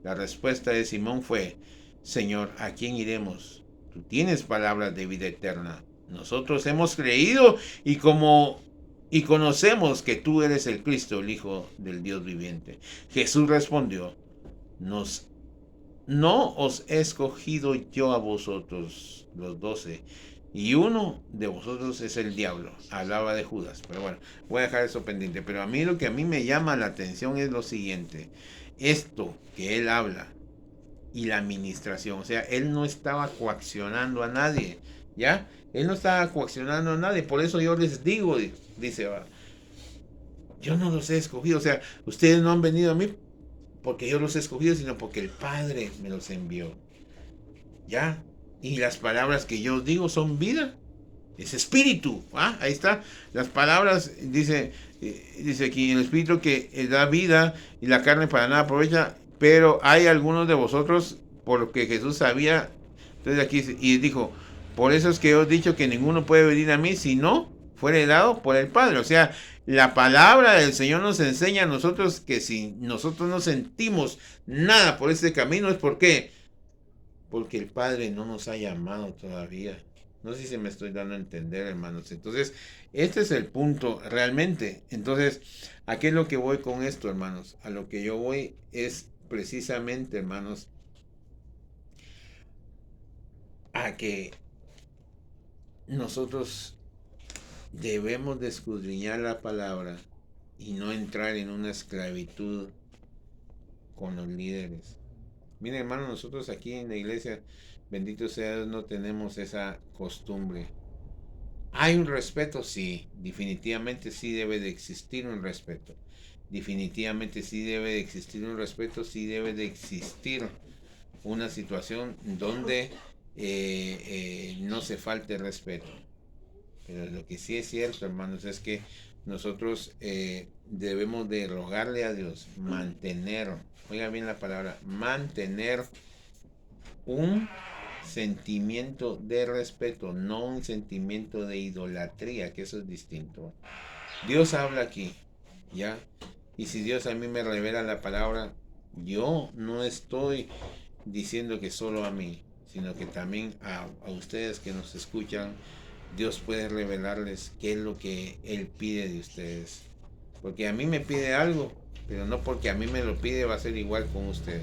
La respuesta de Simón fue, Señor, ¿a quién iremos? Tú tienes palabras de vida eterna. Nosotros hemos creído y conocemos que tú eres el Cristo, el Hijo del Dios viviente. Jesús respondió, no os he escogido yo a vosotros, los 12, y uno de vosotros es el diablo. Hablaba de Judas, pero bueno, voy a dejar eso pendiente. Pero a mí lo que a mí me llama la atención es lo siguiente. Esto que él habla y la administración, o sea, él no estaba coaccionando a nadie, ¿ya? Él no estaba coaccionando a nadie, por eso yo les digo, dice, yo no los he escogido, o sea, ustedes no han venido a mí porque yo los he escogido, sino porque el Padre me los envió. ¿Ya? Y las palabras que yo digo son vida. Es espíritu. ¿Ah? Ahí está. Las palabras, dice aquí, el espíritu que da vida y la carne para nada aprovecha. Pero hay algunos de vosotros, porque Jesús sabía. Entonces aquí, y dijo, por eso es que os he dicho que ninguno puede venir a mí si no fuere dado por el Padre. O sea, la palabra del Señor nos enseña a nosotros que si nosotros no sentimos nada por este camino es porque el Padre no nos ha llamado todavía. No sé si me estoy dando a entender, hermanos. Entonces, este es el punto realmente. Entonces, ¿a qué es lo que voy con esto, hermanos? A lo que yo voy es precisamente, hermanos, a que nosotros debemos de escudriñar la palabra y no entrar en una esclavitud con los líderes. Miren, hermano, nosotros aquí en la iglesia, bendito sea Dios, no tenemos esa costumbre. ¿Hay un respeto? Sí, definitivamente sí debe de existir un respeto. Definitivamente sí debe de existir un respeto, sí debe de existir una situación donde no se falte respeto. Pero lo que sí es cierto, hermanos, es que nosotros debemos de rogarle a Dios, mantener, oiga bien la palabra, mantener un sentimiento de respeto, no un sentimiento de idolatría, que eso es distinto. Dios habla aquí, ¿ya? Y si Dios a mí me revela la palabra, yo no estoy diciendo que solo a mí, sino que también a ustedes que nos escuchan, Dios puede revelarles qué es lo que Él pide de ustedes. Porque a mí me pide algo, pero no porque a mí me lo pide va a ser igual con usted.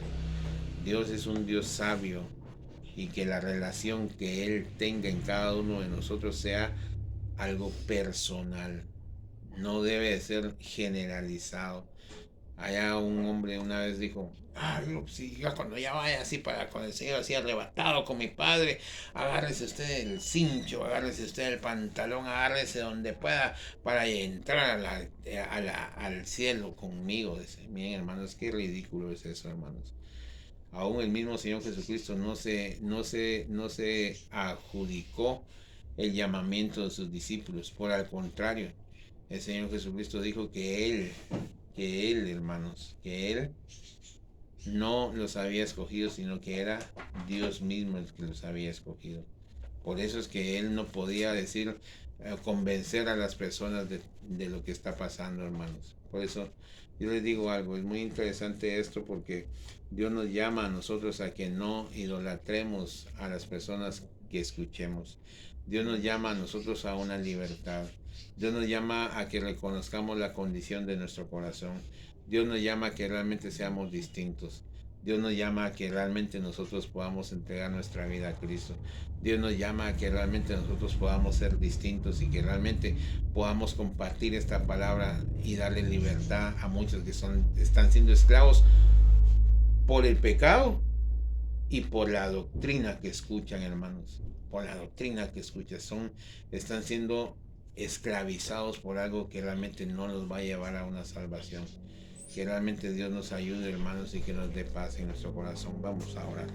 Dios es un Dios sabio y que la relación que Él tenga en cada uno de nosotros sea algo personal. No debe de ser generalizado. Allá un hombre una vez dijo, si yo cuando ya vaya así para con el Señor así arrebatado con mi padre, agárrese usted el cincho, agárrese usted el pantalón, agárrese donde pueda para entrar al cielo conmigo. Dice, miren hermanos, qué ridículo es eso, hermanos. Aún el mismo Señor Jesucristo no se adjudicó el llamamiento de sus discípulos. Por el contrario, el Señor Jesucristo dijo que él, hermanos, que él no los había escogido, sino que era Dios mismo el que los había escogido. Por eso es que él no podía decir, convencer a las personas de lo que está pasando, hermanos. Por eso yo les digo algo, es muy interesante esto porque Dios nos llama a nosotros a que no idolatremos a las personas que escuchemos. Dios nos llama a nosotros a una libertad. Dios nos llama a que reconozcamos la condición de nuestro corazón. Dios nos llama a que realmente seamos distintos. Dios nos llama a que realmente nosotros podamos entregar nuestra vida a Cristo. Dios nos llama a que realmente nosotros podamos ser distintos y que realmente podamos compartir esta palabra y darle libertad a muchos que están siendo esclavos por el pecado y por la doctrina que escuchan, hermanos. Por la doctrina que escuchan. Están siendo esclavizados por algo que realmente no los va a llevar a una salvación. Que realmente Dios nos ayude, hermanos, y que nos dé paz en nuestro corazón. Vamos a orar.